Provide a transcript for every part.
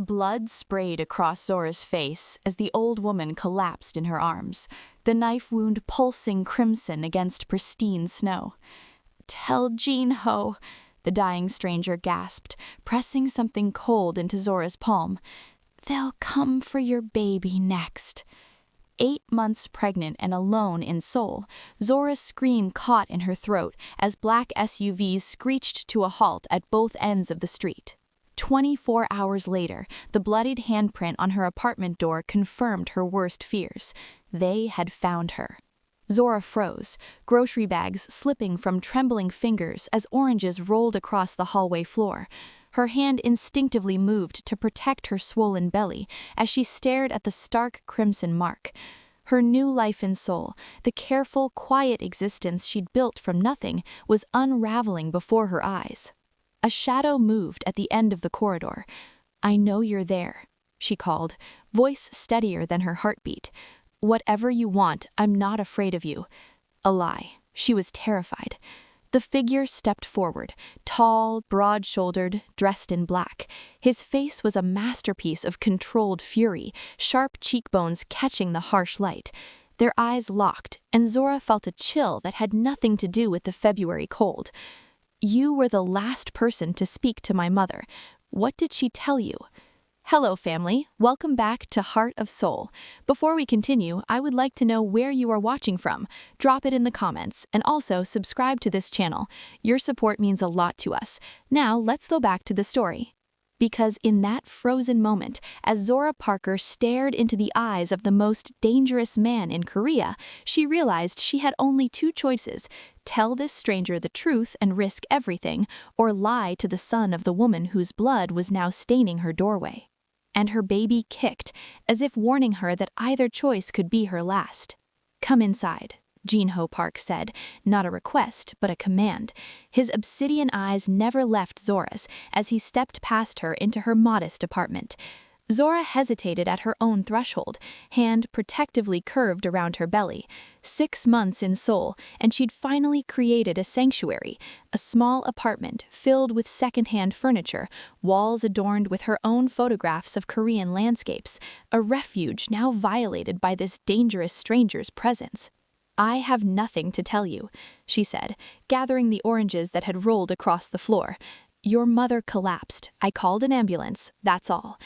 Blood sprayed across Zora's face as the old woman collapsed in her arms, the knife wound pulsing crimson against pristine snow. "Tell Jinho," the dying stranger gasped, pressing something cold into Zora's palm. "They'll come for your baby next." 8 months pregnant and alone in Seoul, Zora's scream caught in her throat as black SUVs screeched to a halt at both ends of the street. 24 hours later, the bloodied handprint on her apartment door confirmed her worst fears. They had found her. Zora froze, grocery bags slipping from trembling fingers as oranges rolled across the hallway floor. Her hand instinctively moved to protect her swollen belly as she stared at the stark crimson mark. Her new life in Seoul, the careful, quiet existence she'd built from nothing, was unraveling before her eyes. A shadow moved at the end of the corridor. "I know you're there," she called, voice steadier than her heartbeat. "Whatever you want, I'm not afraid of you." A lie. She was terrified. The figure stepped forward, tall, broad-shouldered, dressed in black. His face was a masterpiece of controlled fury, sharp cheekbones catching the harsh light. Their eyes locked, and Zora felt a chill that had nothing to do with the February cold. "You were the last person to speak to my mother. What did she tell you?" Hello, family. Welcome back to Heart of Seoul. Before we continue, I would like to know where you are watching from. Drop it in the comments, and also subscribe to this channel. Your support means a lot to us. Now, let's go back to the story. Because in that frozen moment, as Zora Parker stared into the eyes of the most dangerous man in Korea, she realized she had only 2 choices: tell this stranger the truth and risk everything, or lie to the son of the woman whose blood was now staining her doorway. And her baby kicked, as if warning her that either choice could be her last. "Come inside," Jinho Park said, not a request, but a command. His obsidian eyes never left Zora's as he stepped past her into her modest apartment. Zora hesitated at her own threshold, hand protectively curved around her belly. 6 months in Seoul, and she'd finally created a sanctuary, a small apartment filled with secondhand furniture, walls adorned with her own photographs of Korean landscapes, a refuge now violated by this dangerous stranger's presence. "I have nothing to tell you," she said, gathering the oranges that had rolled across the floor. "Your mother collapsed. I called an ambulance, that's all."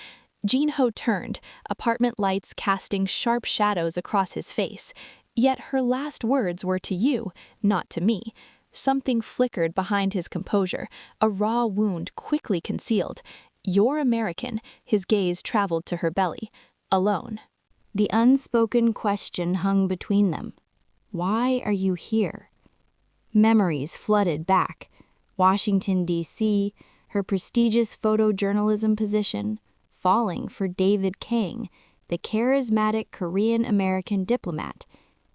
Jinho turned, apartment lights casting sharp shadows across his face. Yet her last words were to you, not to me. Something flickered behind his composure, a raw wound quickly concealed. "You're American," his gaze traveled to her belly. "Alone." The unspoken question hung between them. Why are you here? Memories flooded back. Washington, D.C., her prestigious photojournalism position, falling for David Kang, the charismatic Korean-American diplomat,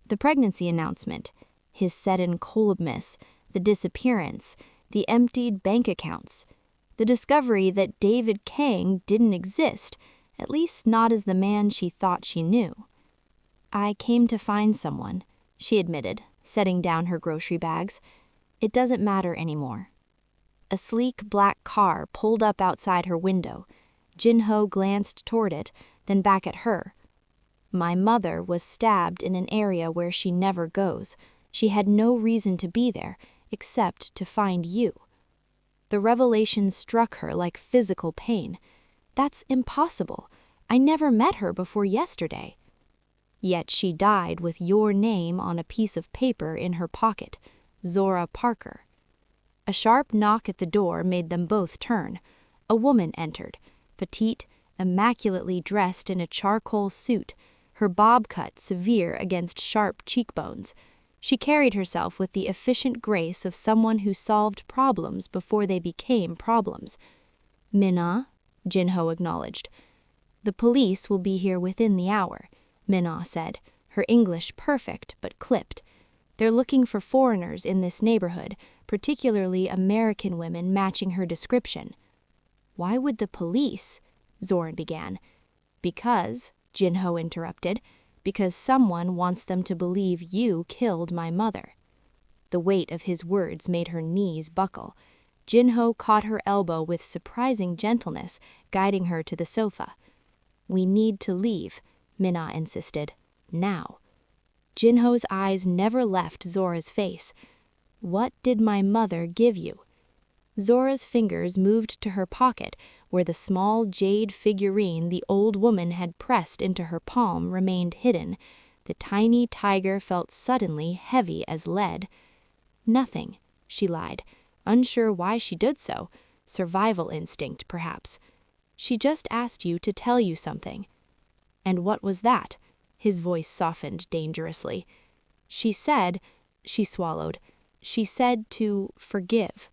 the pregnancy announcement, his sudden coldness, the disappearance, the emptied bank accounts, the discovery that David Kang didn't exist, at least not as the man she thought she knew. "I came to find someone," she admitted, setting down her grocery bags. "It doesn't matter anymore." A sleek black car pulled up outside her window. Jinho glanced toward it, then back at her. "My mother was stabbed in an area where she never goes. She had no reason to be there, except to find you." The revelation struck her like physical pain. "That's impossible. I never met her before yesterday." "Yet she died with your name on a piece of paper in her pocket, Zora Parker." A sharp knock at the door made them both turn. A woman entered, petite, immaculately dressed in a charcoal suit, her bob cut severe against sharp cheekbones. She carried herself with the efficient grace of someone who solved problems before they became problems. "Minna," Jinho acknowledged. "The police will be here within the hour," Minna said, her English perfect but clipped. "They're looking for foreigners in this neighborhood, particularly American women matching her description." "Why would the police?" Zora began. "Because," Jinho interrupted, "because someone wants them to believe you killed my mother." The weight of his words made her knees buckle. Jinho caught her elbow with surprising gentleness, guiding her to the sofa. "We need to leave," Minna insisted. "Now." Jinho's eyes never left Zora's face. "What did my mother give you?" Zora's fingers moved to her pocket, where the small jade figurine the old woman had pressed into her palm remained hidden. The tiny tiger felt suddenly heavy as lead. "Nothing," she lied, unsure why she did so. Survival instinct, perhaps. "She just asked you to tell you something." "And what was that?" His voice softened dangerously. She swallowed. "She said to forgive."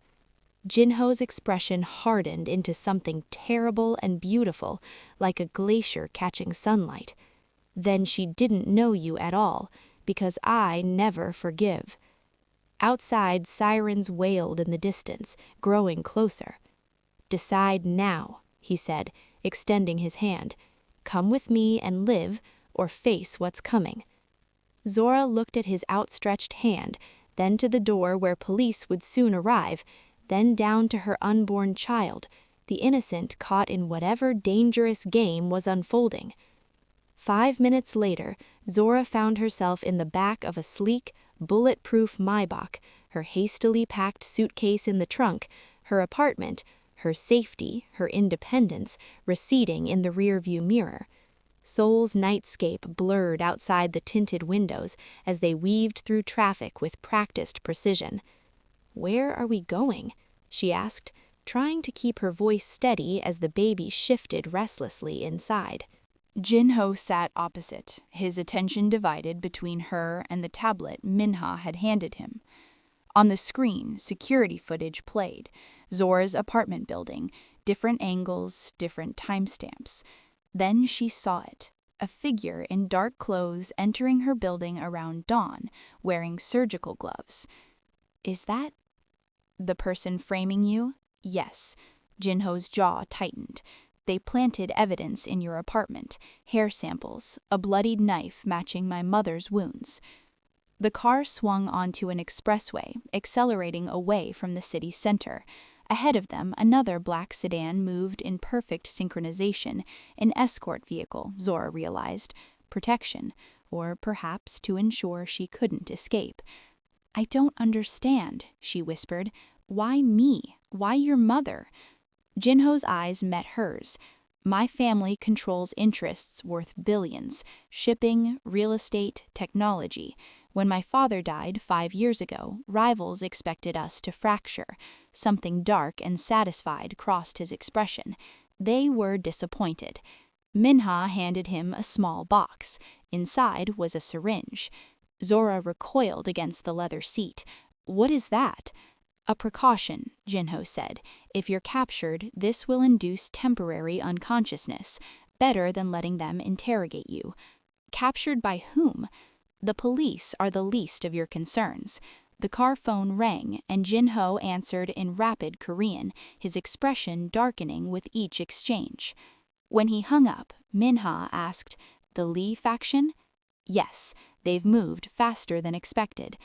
Jinho's expression hardened into something terrible and beautiful, like a glacier catching sunlight. "Then she didn't know you at all, because I never forgive." Outside, sirens wailed in the distance, growing closer. "Decide now," he said, extending his hand. "Come with me and live, or face what's coming." Zora looked at his outstretched hand, then to the door where police would soon arrive, then down to her unborn child, the innocent caught in whatever dangerous game was unfolding. 5 minutes later, Zora found herself in the back of a sleek, bulletproof Maybach, her hastily packed suitcase in the trunk, her apartment, her safety, her independence, receding in the rearview mirror. Seoul's nightscape blurred outside the tinted windows as they weaved through traffic with practiced precision. "Where are we going?" she asked, trying to keep her voice steady as the baby shifted restlessly inside. Jinho sat opposite, his attention divided between her and the tablet Minha had handed him. On the screen, security footage played. Zora's apartment building, different angles, different timestamps. Then she saw it, a figure in dark clothes entering her building around dawn, wearing surgical gloves. "Is that the person framing you?" "Yes." Jinho's jaw tightened. "They planted evidence in your apartment, hair samples, a bloodied knife matching my mother's wounds." The car swung onto an expressway, accelerating away from the city center. Ahead of them, another black sedan moved in perfect synchronization, an escort vehicle, Zora realized. Protection, or perhaps to ensure she couldn't escape. "I don't understand," she whispered. "Why me? Why your mother?" Jinho's eyes met hers. "My family controls interests worth billions: shipping, real estate, technology. When my father died 5 years ago, rivals expected us to fracture. Something dark and satisfied crossed his expression. They were disappointed." Minha handed him a small box. Inside was a syringe. Zora recoiled against the leather seat. "What is that?" "A precaution," Jinho said. "If you're captured, this will induce temporary unconsciousness. Better than letting them interrogate you." "Captured by whom?" "The police are the least of your concerns." The car phone rang, and Jinho answered in rapid Korean, his expression darkening with each exchange. When he hung up, Minha asked, "The Lee faction?" "Yes, they've moved faster than expected."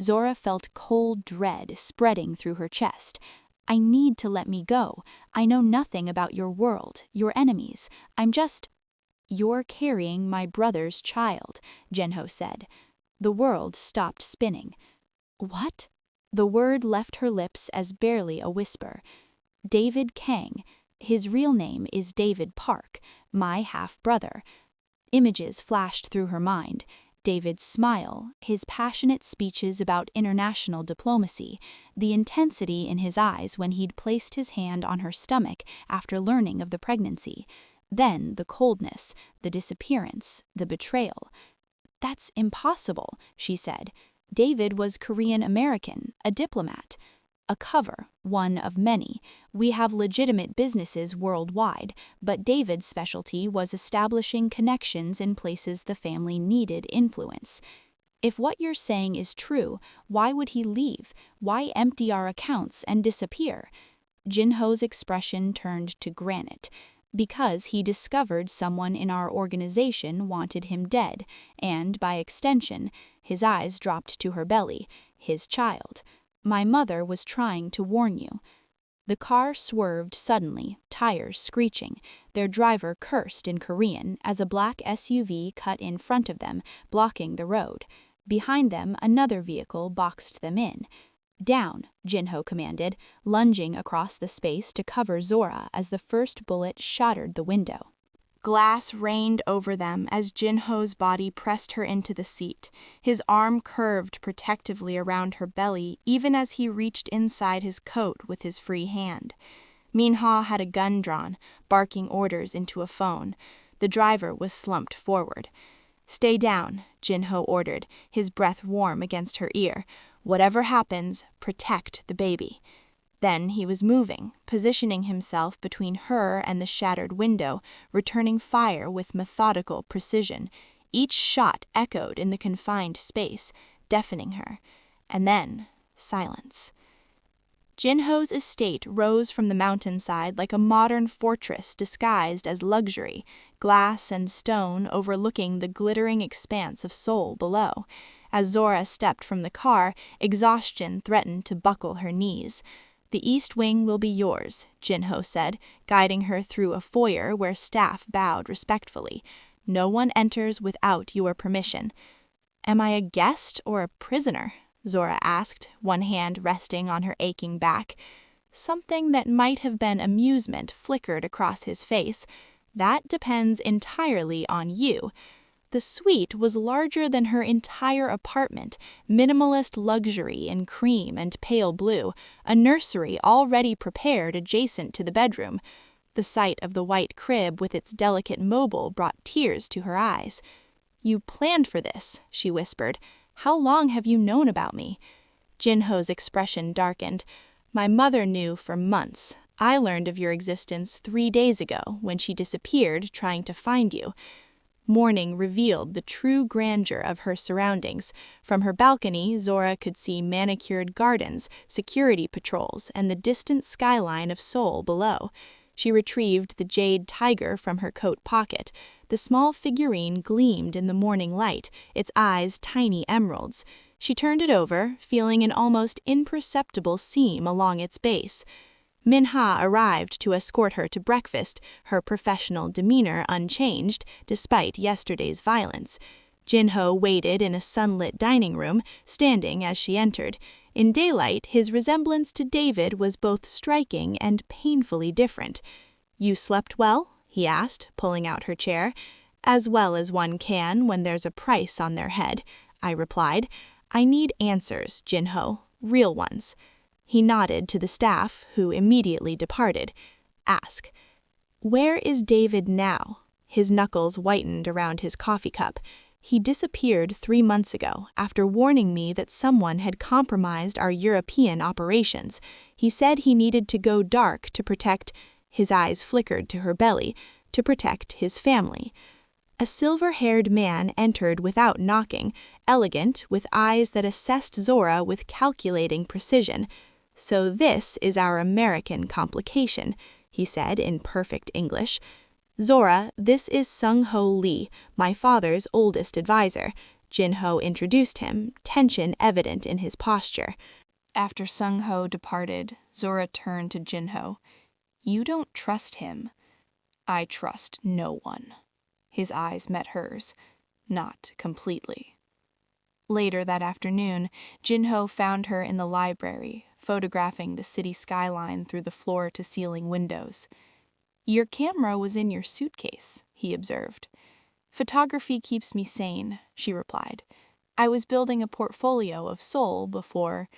Zora felt cold dread spreading through her chest. "I need to let me go. I know nothing about your world, your enemies. I'm just—" "You're carrying my brother's child," Jinho said. The world stopped spinning. "What?" The word left her lips as barely a whisper. "David Kang. His real name is David Park, my half-brother." Images flashed through her mind. David's smile, his passionate speeches about international diplomacy, the intensity in his eyes when he'd placed his hand on her stomach after learning of the pregnancy. Then the coldness, the disappearance, the betrayal. "That's impossible," she said. "David was Korean American, a diplomat." "A cover, one of many. We have legitimate businesses worldwide, but David's specialty was establishing connections in places the family needed influence." "If what you're saying is true, why would he leave? Why empty our accounts and disappear?" Jinho's expression turned to granite. "Because he discovered someone in our organization wanted him dead, and, by extension," his eyes dropped to her belly, "his child. My mother was trying to warn you." The car swerved suddenly, tires screeching. Their driver cursed in Korean as a black SUV cut in front of them, blocking the road. Behind them, another vehicle boxed them in. "Down," Jinho commanded, lunging across the space to cover Zora as the first bullet shattered the window. Glass rained over them as Jinho's body pressed her into the seat. His arm curved protectively around her belly even as he reached inside his coat with his free hand. Minha had a gun drawn, barking orders into a phone. The driver was slumped forward. "Stay down," Jinho ordered, his breath warm against her ear. "Whatever happens, protect the baby." Then he was moving, positioning himself between her and the shattered window, returning fire with methodical precision. Each shot echoed in the confined space, deafening her. And then, silence. Jinho's estate rose from the mountainside like a modern fortress disguised as luxury, glass and stone overlooking the glittering expanse of Seoul below. As Zora stepped from the car, exhaustion threatened to buckle her knees. "The east wing will be yours," Jinho said, guiding her through a foyer where staff bowed respectfully. "No one enters without your permission." "Am I a guest or a prisoner?" Zora asked, one hand resting on her aching back. Something that might have been amusement flickered across his face. "That depends entirely on you." The suite was larger than her entire apartment, minimalist luxury in cream and pale blue, a nursery already prepared adjacent to the bedroom. The sight of the white crib with its delicate mobile brought tears to her eyes. "You planned for this," she whispered. "How long have you known about me?" Jinho's expression darkened. "My mother knew for months. I learned of your existence 3 days ago when she disappeared trying to find you." Morning revealed the true grandeur of her surroundings. From her balcony, Zora could see manicured gardens, security patrols, and the distant skyline of Seoul below. She retrieved the jade tiger from her coat pocket. The small figurine gleamed in the morning light, its eyes tiny emeralds. She turned it over, feeling an almost imperceptible seam along its base. Minha arrived to escort her to breakfast, her professional demeanor unchanged despite yesterday's violence. Jinho waited in a sunlit dining room, standing as she entered. In daylight, his resemblance to David was both striking and painfully different. "You slept well?" he asked, pulling out her chair. "As well as one can when there's a price on their head," I replied. "I need answers, Jinho, real ones." He nodded to the staff, who immediately departed. "Ask." "Where is David now?" His knuckles whitened around his coffee cup. "He disappeared 3 months ago, after warning me that someone had compromised our European operations. He said he needed to go dark to protect—" his eyes flickered to her belly, "to protect his family." A silver-haired man entered without knocking, elegant, with eyes that assessed Zora with calculating precision. "So this is our American complication," he said in perfect English. "Zora, this is Sung-ho Lee, my father's oldest advisor." Jinho introduced him, tension evident in his posture. After Sung-ho departed, Zora turned to Jinho. "You don't trust him." "I trust no one." His eyes met hers. "Not completely." Later that afternoon, Jinho found her in the library, photographing the city skyline through the floor-to-ceiling windows. "Your camera was in your suitcase," he observed. "Photography keeps me sane," she replied. "I was building a portfolio of Seoul before—"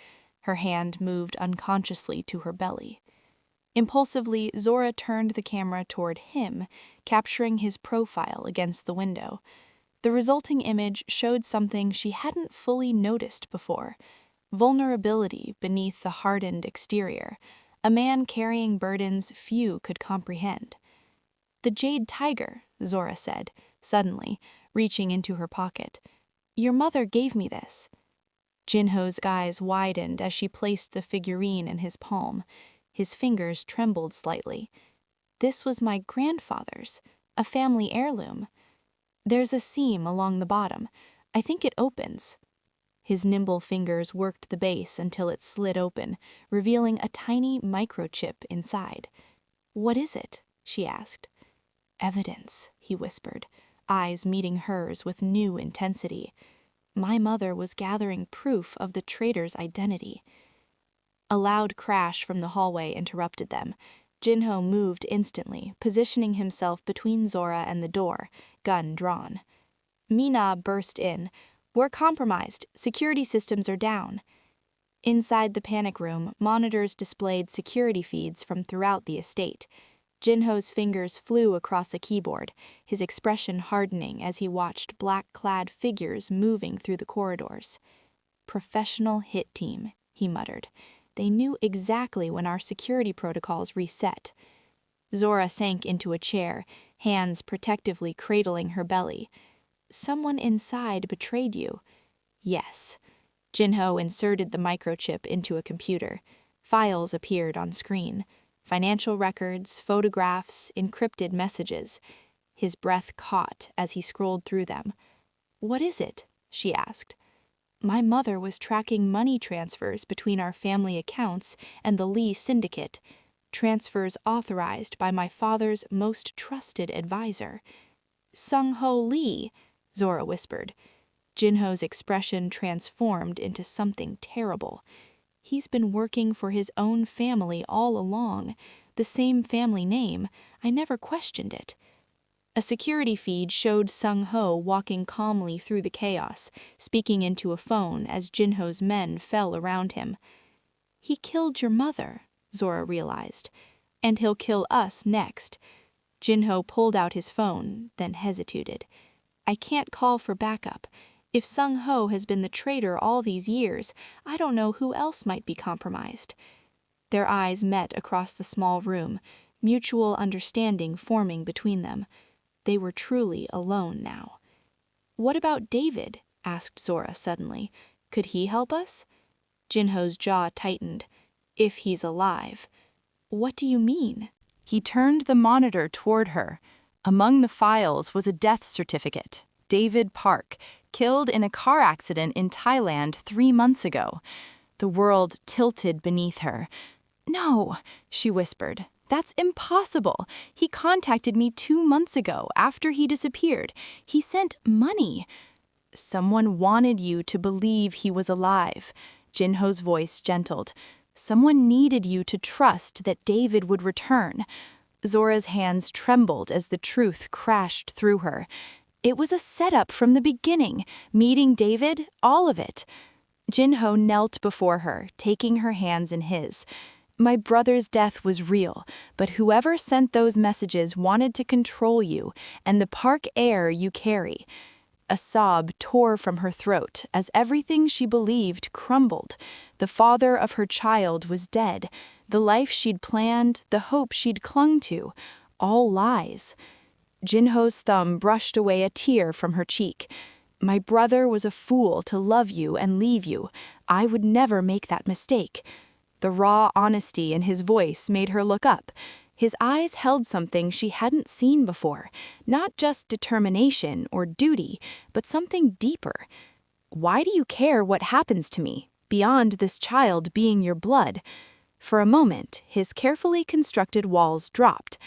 Her hand moved unconsciously to her belly. Impulsively, Zora turned the camera toward him, capturing his profile against the window. The resulting image showed something she hadn't fully noticed before: vulnerability beneath the hardened exterior, a man carrying burdens few could comprehend. "The jade tiger," Zora said, suddenly, reaching into her pocket. "Your mother gave me this." Jinho's eyes widened as she placed the figurine in his palm. His fingers trembled slightly. "This was my grandfather's, a family heirloom. There's a seam along the bottom. I think it opens." His nimble fingers worked the base until it slid open, revealing a tiny microchip inside. "What is it?" she asked. "Evidence," he whispered, eyes meeting hers with new intensity. "My mother was gathering proof of the traitor's identity." A loud crash from the hallway interrupted them. Jinho moved instantly, positioning himself between Zora and the door, gun drawn. Mina burst in. "We're compromised. Security systems are down." Inside the panic room, monitors displayed security feeds from throughout the estate. Jinho's fingers flew across a keyboard, his expression hardening as he watched black-clad figures moving through the corridors. "Professional hit team," he muttered. "They knew exactly when our security protocols reset." Zora sank into a chair, hands protectively cradling her belly. "Someone inside betrayed you." "Yes." Jinho inserted the microchip into a computer. Files appeared on screen. Financial records, photographs, encrypted messages. His breath caught as he scrolled through them. "What is it?" she asked. "My mother was tracking money transfers between our family accounts and the Lee syndicate, transfers authorized by my father's most trusted advisor." "Sung-Ho Lee," Zora whispered. Jinho's expression transformed into something terrible. "He's been working for his own family all along. The same family name. I never questioned it." A security feed showed Sung-Ho walking calmly through the chaos, speaking into a phone as Jinho's men fell around him. "He killed your mother," Zora realized. "And he'll kill us next." Jinho pulled out his phone, then hesitated. "I can't call for backup. If Sung-Ho has been the traitor all these years, I don't know who else might be compromised." Their eyes met across the small room, mutual understanding forming between them. They were truly alone now. "What about David?" asked Zora suddenly. "Could he help us?" Jinho's jaw tightened. "If he's alive." "What do you mean?" He turned the monitor toward her. Among the files was a death certificate. David Park, killed in a car accident in Thailand 3 months ago. The world tilted beneath her. "No," she whispered. "That's impossible. He contacted me 2 months ago, after he disappeared. He sent money." "Someone wanted you to believe he was alive." Jinho's voice gentled. "Someone needed you to trust that David would return." Zora's hands trembled as the truth crashed through her. It was a setup from the beginning. Meeting David, all of it. Jinho knelt before her, taking her hands in his. "My brother's death was real, but whoever sent those messages wanted to control you and the park air you carry." A sob tore from her throat as everything she believed crumbled. The father of her child was dead. The life she'd planned, the hope she'd clung to, all lies. Jinho's thumb brushed away a tear from her cheek. "My brother was a fool to love you and leave you. I would never make that mistake." The raw honesty in his voice made her look up. His eyes held something she hadn't seen before, not just determination or duty, but something deeper. "Why do you care what happens to me, beyond this child being your blood?" For a moment, his carefully constructed walls dropped.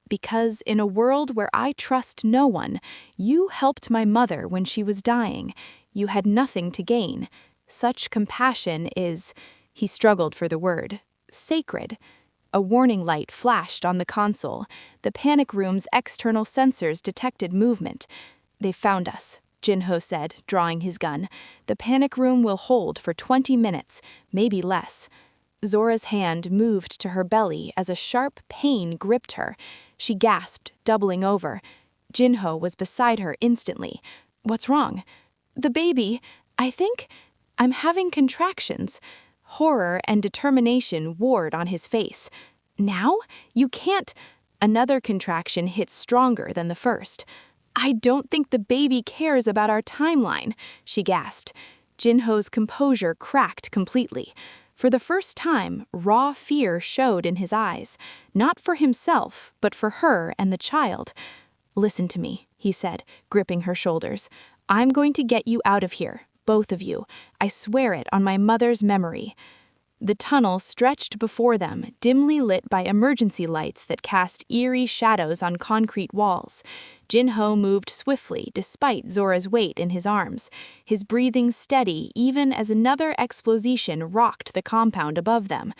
"Because in a world where I trust no one, you helped my mother when she was dying. You had nothing to gain. Such compassion is," he struggled for the word, "sacred." A warning light flashed on the console. The panic room's external sensors detected movement. "They found us," Jinho said, drawing his gun. "The panic room will hold for 20 minutes, maybe less." Zora's hand moved to her belly as a sharp pain gripped her. She gasped, doubling over. Jinho was beside her instantly. "What's wrong?" "The baby. I think I'm having contractions." Horror and determination warred on his face. "Now? You can't." Another contraction hit stronger than the first. "I don't think the baby cares about our timeline," she gasped. Jinho's composure cracked completely. For the first time, raw fear showed in his eyes, not for himself, but for her and the child. "Listen to me," he said, gripping her shoulders. "I'm going to get you out of here, both of you. I swear it on my mother's memory." The tunnel stretched before them, dimly lit by emergency lights that cast eerie shadows on concrete walls. Jin-ho moved swiftly despite Zora's weight in his arms, his breathing steady even as another explosion rocked the compound above them.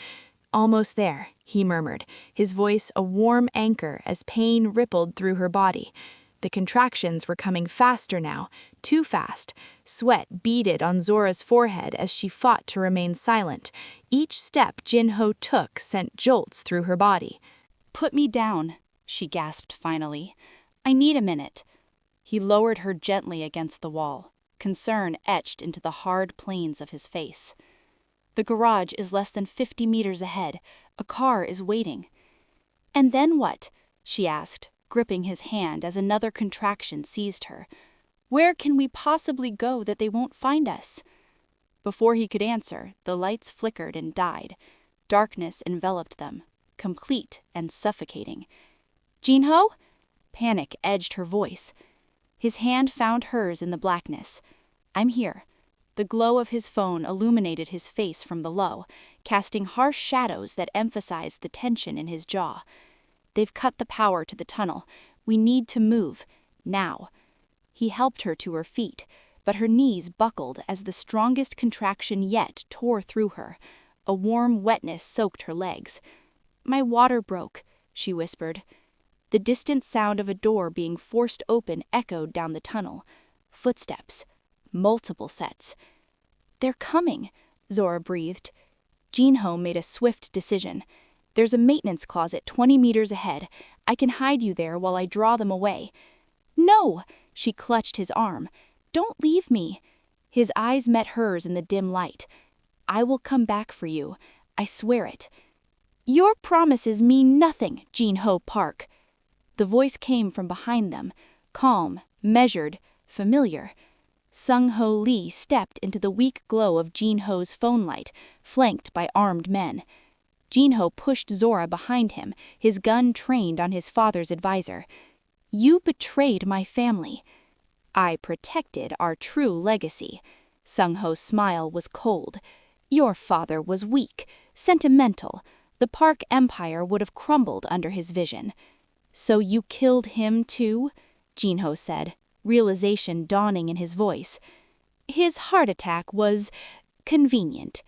"Almost there," he murmured, his voice a warm anchor as pain rippled through her body. The contractions were coming faster now, too fast. Sweat beaded on Zora's forehead as she fought to remain silent. Each step Jin-ho took sent jolts through her body. "Put me down," she gasped finally. "I need a minute." He lowered her gently against the wall, concern etched into the hard planes of his face. "The garage is less than 50 meters ahead. A car is waiting." "And then what?" she asked, gripping his hand as another contraction seized her. "Where can we possibly go that they won't find us?" Before he could answer, the lights flickered and died. Darkness enveloped them, complete and suffocating. "Jin-ho?" Panic edged her voice. His hand found hers in the blackness. "I'm here." The glow of his phone illuminated his face from below, casting harsh shadows that emphasized the tension in his jaw. "They've cut the power to the tunnel. We need to move. Now." He helped her to her feet, but her knees buckled as the strongest contraction yet tore through her. A warm wetness soaked her legs. "My water broke," she whispered. The distant sound of a door being forced open echoed down the tunnel. Footsteps. Multiple sets. "They're coming," Zora breathed. Jin-ho made a swift decision. "There's a maintenance closet 20 meters ahead. I can hide you there while I draw them away." "No!" She clutched his arm. "Don't leave me." His eyes met hers in the dim light. "I will come back for you. I swear it." "Your promises mean nothing, Jin-ho Park." The voice came from behind them, calm, measured, familiar. Sung-ho Lee stepped into the weak glow of Jin-ho's phone light, flanked by armed men. Jin-ho pushed Zora behind him, his gun trained on his father's advisor. "You betrayed my family." "I protected our true legacy." Sung-ho's smile was cold. "Your father was weak, sentimental. The Park Empire would have crumbled under his vision." "So you killed him too?" Jin-ho said, realization dawning in his voice. "His heart attack was convenient.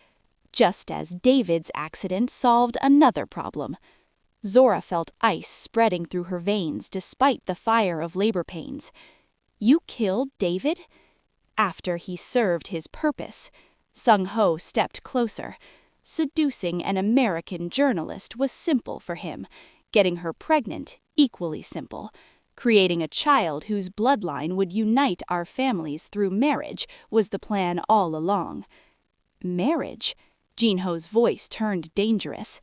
Just as David's accident solved another problem." Zora felt ice spreading through her veins despite the fire of labor pains. "You killed David?" "After he served his purpose." Sung-ho stepped closer. "Seducing an American journalist was simple for him. Getting her pregnant, equally simple. Creating a child whose bloodline would unite our families through marriage was the plan all along." "Marriage?" Jin-ho's voice turned dangerous.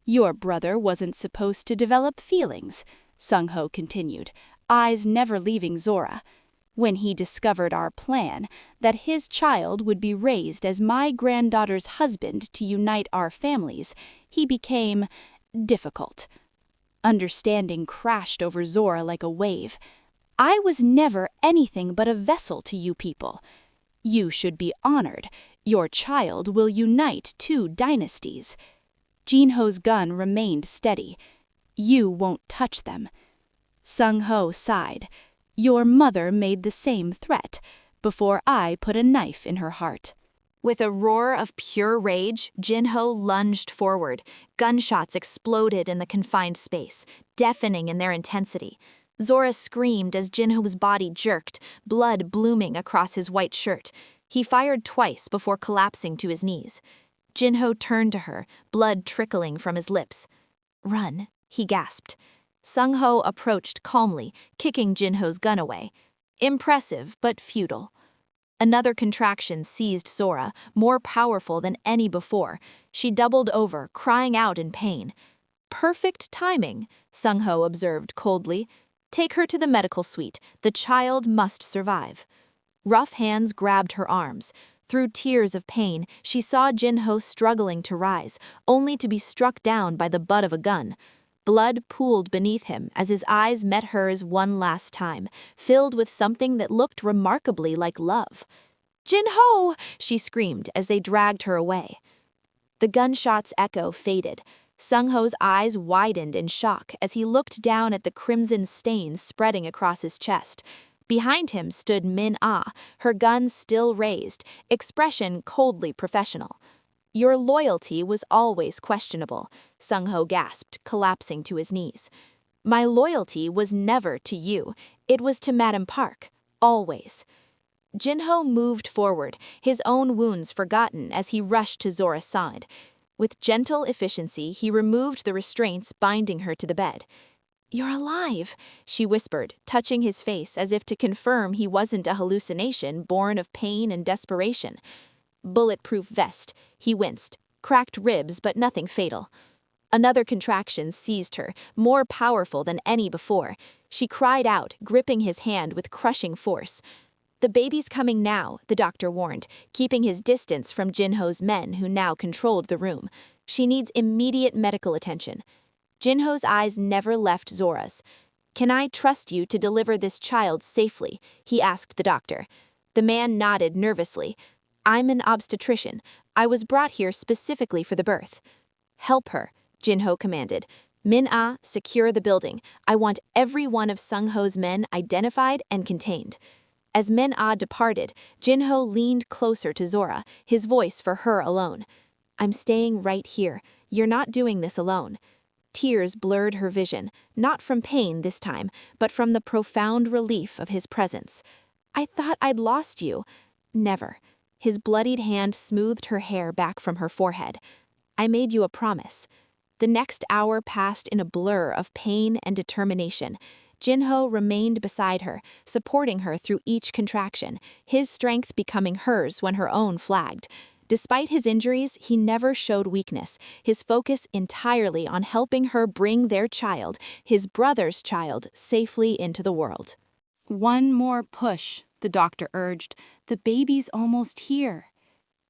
"Your brother wasn't supposed to develop feelings," Sung-ho continued, eyes never leaving Zora. "When he discovered our plan, that his child would be raised as my granddaughter's husband to unite our families, he became difficult." Understanding crashed over Zora like a wave. "I was never anything but a vessel to you people. You should be honored. Your child will unite two dynasties." Jin-ho's gun remained steady. "You won't touch them." Sung-ho sighed. "Your mother made the same threat, before I put a knife in her heart." With a roar of pure rage, Jin-ho lunged forward. Gunshots exploded in the confined space, deafening in their intensity. Zora screamed as Jin-ho's body jerked, blood blooming across his white shirt. He fired twice before collapsing to his knees. Jin-ho turned to her, blood trickling from his lips. "Run," he gasped. Sung-ho approached calmly, kicking Jin-ho's gun away. Impressive, but futile. Another contraction seized Zora, more powerful than any before. She doubled over, crying out in pain. "Perfect timing," Sung-ho observed coldly. "Take her to the medical suite. The child must survive." Rough hands grabbed her arms. Through tears of pain, she saw Jin-ho struggling to rise, only to be struck down by the butt of a gun. Blood pooled beneath him as his eyes met hers one last time, filled with something that looked remarkably like love. Jin-ho! She screamed as they dragged her away. The gunshot's echo faded. Sung-ho's eyes widened in shock as he looked down at the crimson stains spreading across his chest. Behind him stood Min-ah, her gun still raised, expression coldly professional. Your loyalty was always questionable, Sung-ho gasped, collapsing to his knees. My loyalty was never to you. It was to Madam Park. Always. Jin-ho moved forward, his own wounds forgotten as he rushed to Zora's side. With gentle efficiency, he removed the restraints binding her to the bed. You're alive, she whispered, touching his face as if to confirm he wasn't a hallucination born of pain and desperation. Bulletproof vest, he winced. Cracked ribs, but nothing fatal. Another contraction seized her, more powerful than any before. She cried out, gripping his hand with crushing force. The baby's coming now, the doctor warned, keeping his distance from Jin-ho's men who now controlled the room. She needs immediate medical attention. Jin-ho's eyes never left Zora's. Can I trust you to deliver this child safely? He asked the doctor. The man nodded nervously. I'm an obstetrician. I was brought here specifically for the birth. Help her, Jin-ho commanded. Min-ah, secure the building. I want every one of Sung-ho's men identified and contained. As Min-ah departed, Jin-ho leaned closer to Zora, his voice for her alone. I'm staying right here. You're not doing this alone. Tears blurred her vision, not from pain this time, but from the profound relief of his presence. I thought I'd lost you. Never. His bloodied hand smoothed her hair back from her forehead. I made you a promise. The next hour passed in a blur of pain and determination. Jin-ho remained beside her, supporting her through each contraction, his strength becoming hers when her own flagged. Despite his injuries, he never showed weakness, his focus entirely on helping her bring their child, his brother's child, safely into the world. One more push, the doctor urged. The baby's almost here.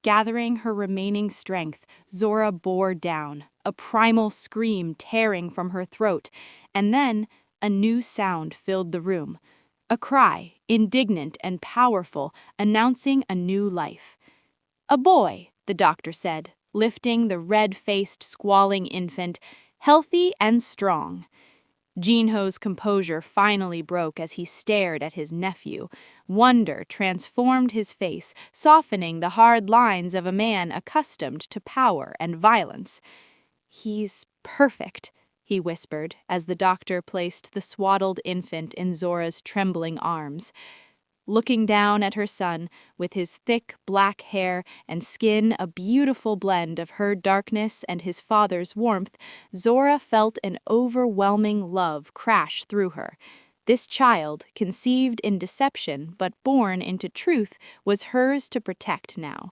Gathering her remaining strength, Zora bore down, a primal scream tearing from her throat, and then a new sound filled the room. A cry, indignant and powerful, announcing a new life. A boy, the doctor said, lifting the red-faced, squalling infant, healthy and strong. Jin-ho's composure finally broke as he stared at his nephew. Wonder transformed his face, softening the hard lines of a man accustomed to power and violence. He's perfect, he whispered as the doctor placed the swaddled infant in Zora's trembling arms. Looking down at her son, with his thick black hair and skin a beautiful blend of her darkness and his father's warmth, Zora felt an overwhelming love crash through her. This child, conceived in deception but born into truth, was hers to protect now.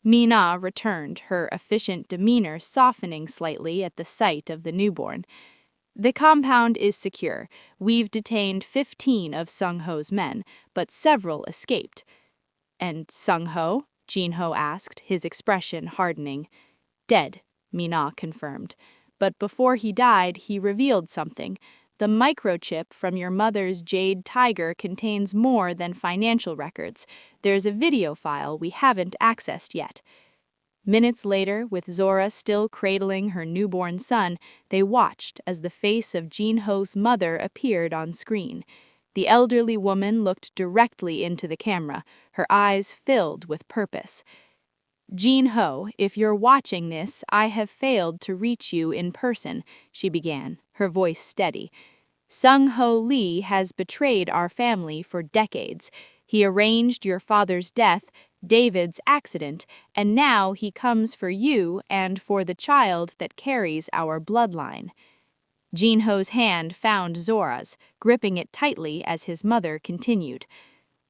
Min-ah returned, her efficient demeanor softening slightly at the sight of the newborn. The compound is secure. We've detained 15 of Sung-ho's men, but several escaped. And Sung-ho? Jin-ho asked, his expression hardening. Dead, Min-ah confirmed. But before he died, he revealed something. The microchip from your mother's jade tiger contains more than financial records. There's a video file we haven't accessed yet. Minutes later, with Zora still cradling her newborn son, they watched as the face of Jin-ho's mother appeared on screen. The elderly woman looked directly into the camera, her eyes filled with purpose. Jin-ho, if you're watching this, I have failed to reach you in person, she began, her voice steady. Sung-ho Lee has betrayed our family for decades. He arranged your father's death, David's accident, and now he comes for you and for the child that carries our bloodline. Jin-ho's hand found Zora's, gripping it tightly as his mother continued.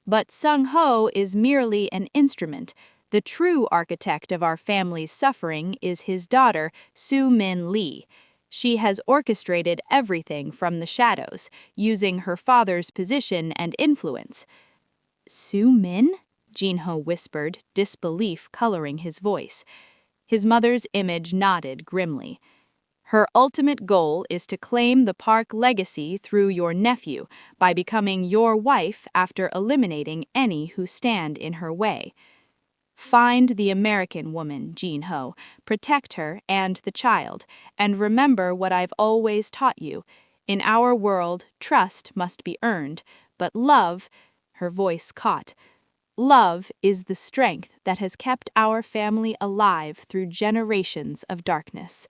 But Sung-ho is merely an instrument. The true architect of our family's suffering is his daughter, Soo-min Lee. She has orchestrated everything from the shadows, using her father's position and influence. Soo-min? Jin-ho whispered, disbelief coloring his voice. His mother's image nodded grimly. Her ultimate goal is to claim the Park legacy through your nephew by becoming your wife after eliminating any who stand in her way. Find the American woman, Jin-ho, protect her and the child, and remember what I've always taught you. In our world, trust must be earned, but love, her voice caught, love is the strength that has kept our family alive through generations of darkness.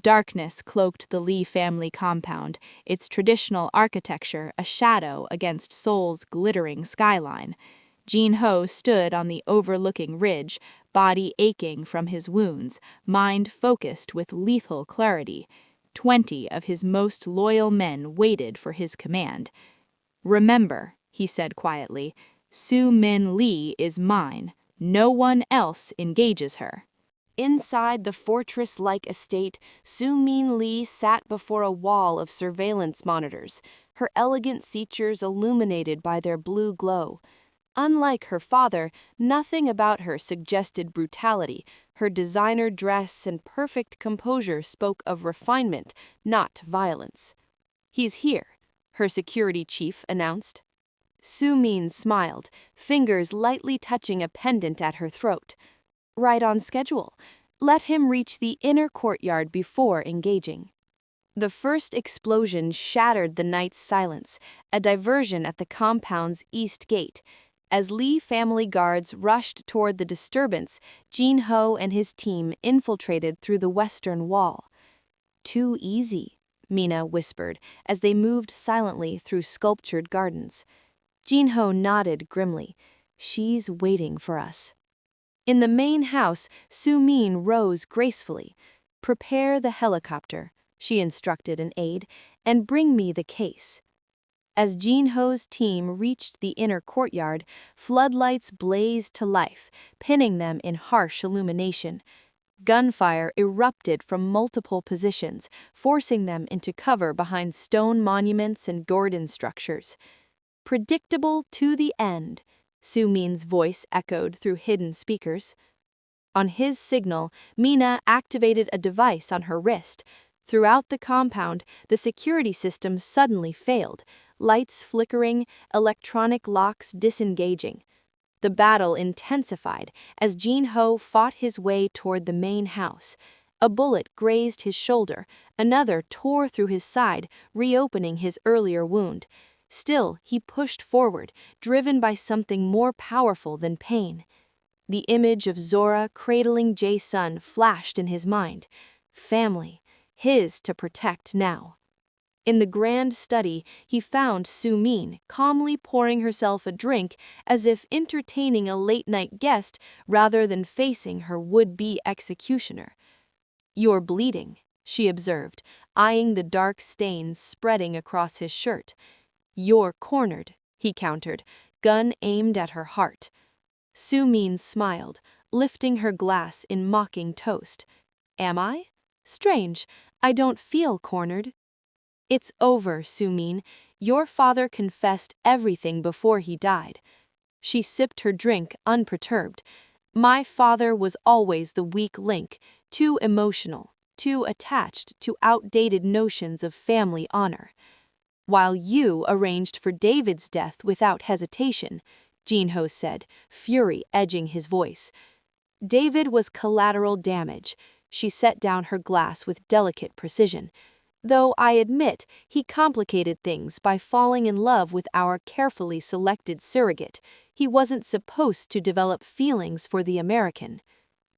Darkness cloaked the Lee family compound, its traditional architecture a shadow against Seoul's glittering skyline. Jin-ho stood on the overlooking ridge, body aching from his wounds, mind focused with lethal clarity. 20 of his most loyal men waited for his command. "Remember," he said quietly, "Soo-min Lee is mine. No one else engages her." Inside the fortress-like estate, Soo-min Lee sat before a wall of surveillance monitors, her elegant features illuminated by their blue glow. Unlike her father, nothing about her suggested brutality. Her designer dress and perfect composure spoke of refinement, not violence. "He's here," her security chief announced. Soo-min smiled, fingers lightly touching a pendant at her throat. "Right on schedule. Let him reach the inner courtyard before engaging." The first explosion shattered the night's silence, a diversion at the compound's east gate. As Lee family guards rushed toward the disturbance, Jin-ho and his team infiltrated through the western wall. "Too easy," Mina whispered as they moved silently through sculptured gardens. Jin-ho nodded grimly. "She's waiting for us." In the main house, Soo-min rose gracefully. "Prepare the helicopter," she instructed an aide, "and bring me the case." As Jin-ho's team reached the inner courtyard, floodlights blazed to life, pinning them in harsh illumination. Gunfire erupted from multiple positions, forcing them into cover behind stone monuments and Gordon structures. "Predictable to the end," Soo-min's voice echoed through hidden speakers. On his signal, Mina activated a device on her wrist. Throughout the compound, the security system suddenly failed, lights flickering, electronic locks disengaging. The battle intensified as Jin-ho fought his way toward the main house. A bullet grazed his shoulder, another tore through his side, reopening his earlier wound. Still, he pushed forward, driven by something more powerful than pain. The image of Zora cradling Jae-sun flashed in his mind. Family, his to protect now. In the grand study, he found Soo-min calmly pouring herself a drink as if entertaining a late-night guest rather than facing her would-be executioner. "You're bleeding," she observed, eyeing the dark stains spreading across his shirt. "You're cornered," he countered, gun aimed at her heart. Soo-min smiled, lifting her glass in mocking toast. "Am I? Strange, I don't feel cornered." "It's over, Soo-min. Your father confessed everything before he died." She sipped her drink unperturbed. "My father was always the weak link, too emotional, too attached to outdated notions of family honor. While you arranged for David's death without hesitation," Jin-ho said, fury edging his voice. "David was collateral damage." She set down her glass with delicate precision. "Though I admit he complicated things by falling in love with our carefully selected surrogate. He wasn't supposed to develop feelings for the American."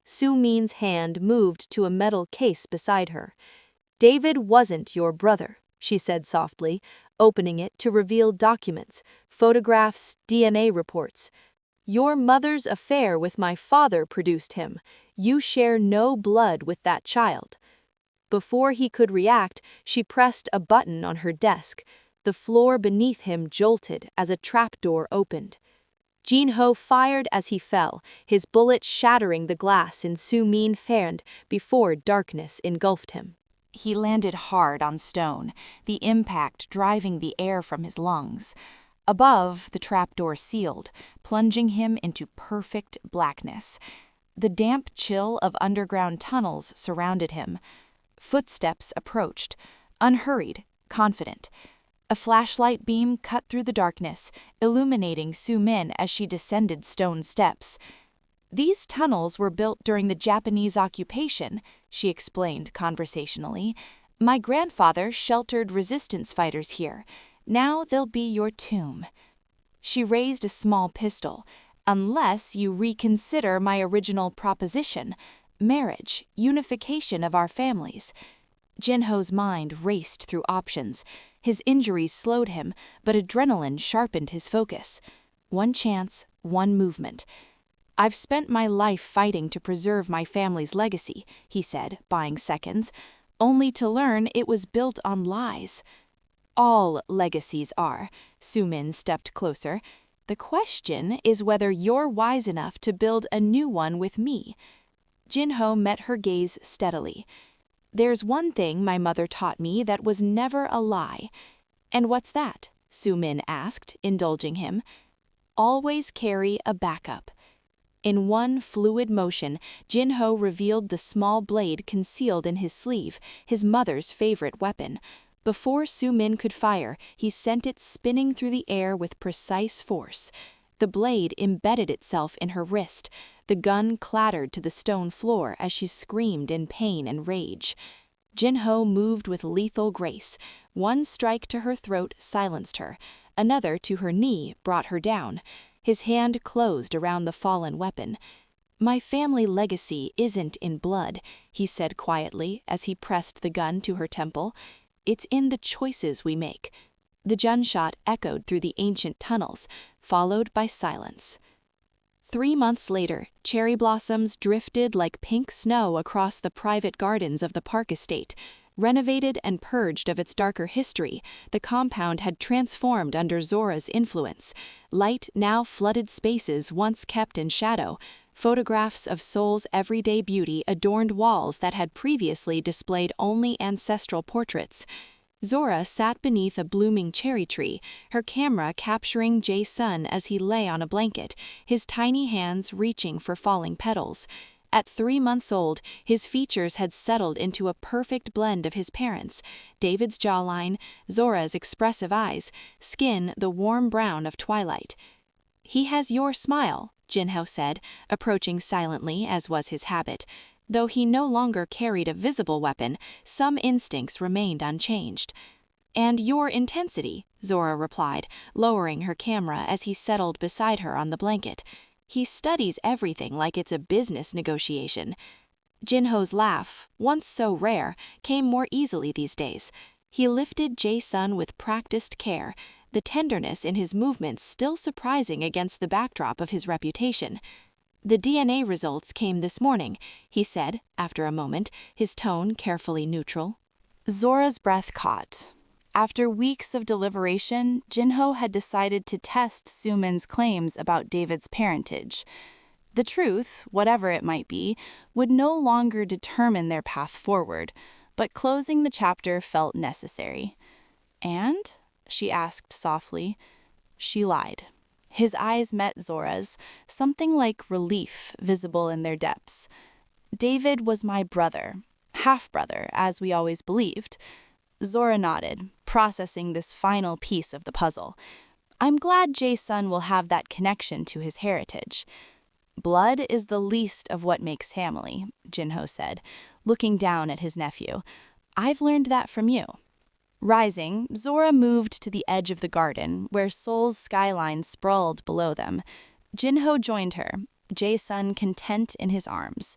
Soo-min's hand moved to a metal case beside her. "David wasn't your brother," she said softly, opening it to reveal documents, photographs, DNA reports. "Your mother's affair with my father produced him. You share no blood with that child." Before he could react, she pressed a button on her desk. The floor beneath him jolted as a trapdoor opened. Jin-ho fired as he fell, his bullet shattering the glass in Soo-min's hand before darkness engulfed him. He landed hard on stone, the impact driving the air from his lungs. Above, the trapdoor sealed, plunging him into perfect blackness. The damp chill of underground tunnels surrounded him. Footsteps approached, unhurried, confident. A flashlight beam cut through the darkness, illuminating Su-min as she descended stone steps. "These tunnels were built during the Japanese occupation," she explained conversationally. "My grandfather sheltered resistance fighters here. Now they'll be your tomb." She raised a small pistol. "Unless you reconsider my original proposition, marriage, unification of our families." Jinho's mind raced through options. His injuries slowed him, but adrenaline sharpened his focus. One chance, one movement. "I've spent my life fighting to preserve my family's legacy," he said, buying seconds, "only to learn it was built on lies." "All legacies are." Su-min stepped closer. "The question is whether you're wise enough to build a new one with me." Jinho met her gaze steadily. "There's one thing my mother taught me that was never a lie." "And what's that?" Su-min asked, indulging him. "Always carry a backup." In one fluid motion, Jinho revealed the small blade concealed in his sleeve, his mother's favorite weapon. Before Su-min could fire, he sent it spinning through the air with precise force. The blade embedded itself in her wrist. The gun clattered to the stone floor as she screamed in pain and rage. Jinho moved with lethal grace. One strike to her throat silenced her. Another to her knee brought her down. His hand closed around the fallen weapon. "My family legacy isn't in blood," he said quietly as he pressed the gun to her temple. "It's in the choices we make." The gunshot echoed through the ancient tunnels, followed by silence. 3 months later, cherry blossoms drifted like pink snow across the private gardens of the park estate. Renovated and purged of its darker history, the compound had transformed under Zora's influence. Light now flooded spaces once kept in shadow. Photographs of Seoul's everyday beauty adorned walls that had previously displayed only ancestral portraits. Zora sat beneath a blooming cherry tree, her camera capturing Jae-sun as he lay on a blanket, his tiny hands reaching for falling petals. At 3 months old, his features had settled into a perfect blend of his parents, David's jawline, Zora's expressive eyes, skin the warm brown of twilight. "He has your smile," Jinho said, approaching silently as was his habit. Though he no longer carried a visible weapon, some instincts remained unchanged. "And your intensity," Zora replied, lowering her camera as he settled beside her on the blanket. "He studies everything like it's a business negotiation." Jinho's laugh, once so rare, came more easily these days. He lifted Jae-sun with practiced care, the tenderness in his movements still surprising against the backdrop of his reputation. "The DNA results came this morning," he said, after a moment, his tone carefully neutral. Zora's breath caught. After weeks of deliberation, Jinho had decided to test Su-min's claims about David's parentage. The truth, whatever it might be, would no longer determine their path forward, but closing the chapter felt necessary. "And?" she asked softly. She lied. His eyes met Zora's, something like relief visible in their depths. "David was my brother, half-brother, as we always believed." Zora nodded, processing this final piece of the puzzle. "I'm glad Jae-sun will have that connection to his heritage." "Blood is the least of what makes family," Jinho said, looking down at his nephew. "I've learned that from you." Rising, Zora moved to the edge of the garden, where Seoul's skyline sprawled below them. Jinho joined her, Jae-sun content in his arms.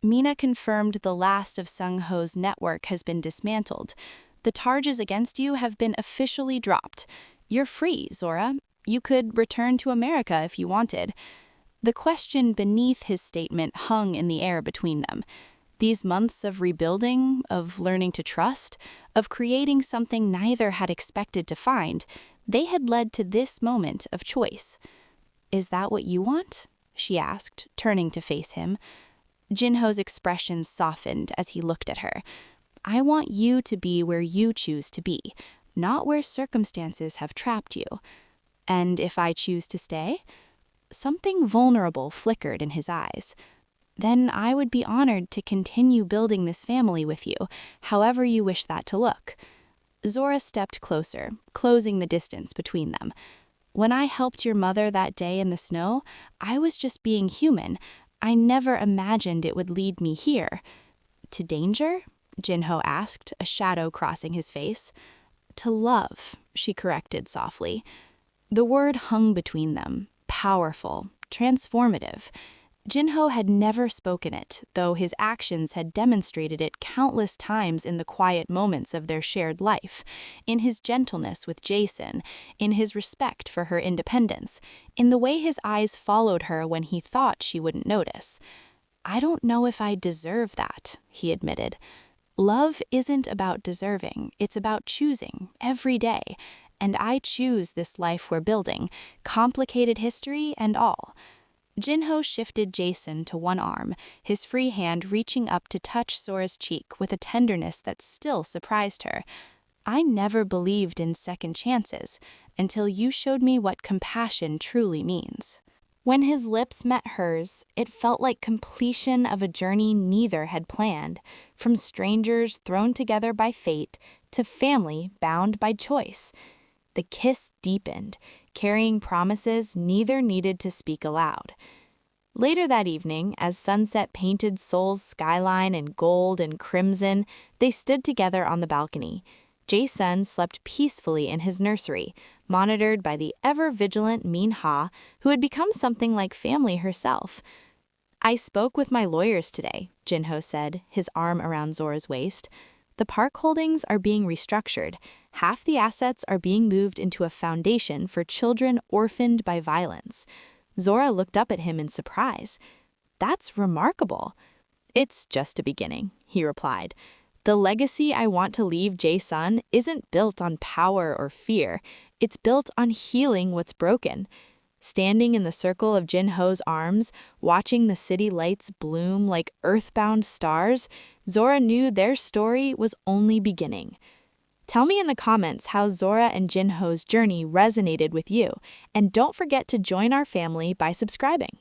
"Mina confirmed the last of Sung-ho's network has been dismantled. The charges against you have been officially dropped. You're free, Zora. You could return to America if you wanted." The question beneath his statement hung in the air between them. These months of rebuilding, of learning to trust, of creating something neither had expected to find, they had led to this moment of choice. "Is that what you want?" she asked, turning to face him. Jinho's expression softened as he looked at her. "I want you to be where you choose to be, not where circumstances have trapped you. And if I choose to stay?" Something vulnerable flickered in his eyes. then I would be honored to continue building this family with you, however you wish that to look. Zora stepped closer, closing the distance between them. When I helped your mother that day in the snow, I was just being human. I never imagined it would lead me here. To danger? Jinho asked, a shadow crossing his face. To love, she corrected softly. The word hung between them, powerful, transformative. Jinho had never spoken it, though his actions had demonstrated it countless times in the quiet moments of their shared life, in his gentleness with Jason, in his respect for her independence, in the way his eyes followed her when he thought she wouldn't notice. I don't know if I deserve that, he admitted. Love isn't about deserving, it's about choosing, every day, and I choose this life we're building, complicated history and all. Jinho shifted Jason to one arm, his free hand reaching up to touch Zora's cheek with a tenderness that still surprised her. I never believed in second chances, until you showed me what compassion truly means. When his lips met hers, it felt like completion of a journey neither had planned, from strangers thrown together by fate to family bound by choice. The kiss deepened, carrying promises neither needed to speak aloud. Later that evening, as sunset painted Seoul's skyline in gold and crimson, they stood together on the balcony. Jae-sun slept peacefully in his nursery, monitored by the ever-vigilant Min-ha, who had become something like family herself. I spoke with my lawyers today, Jinho said, his arm around Zora's waist. The park holdings are being restructured. Half the assets are being moved into a foundation for children orphaned by violence. Zora looked up at him in surprise. That's remarkable. It's just a beginning, he replied. The legacy I want to leave Jae-sun isn't built on power or fear. It's built on healing what's broken. Standing in the circle of Jinho's arms, watching the city lights bloom like earthbound stars, Zora knew their story was only beginning. Tell me in the comments how Zora and Jinho's journey resonated with you, and don't forget to join our family by subscribing.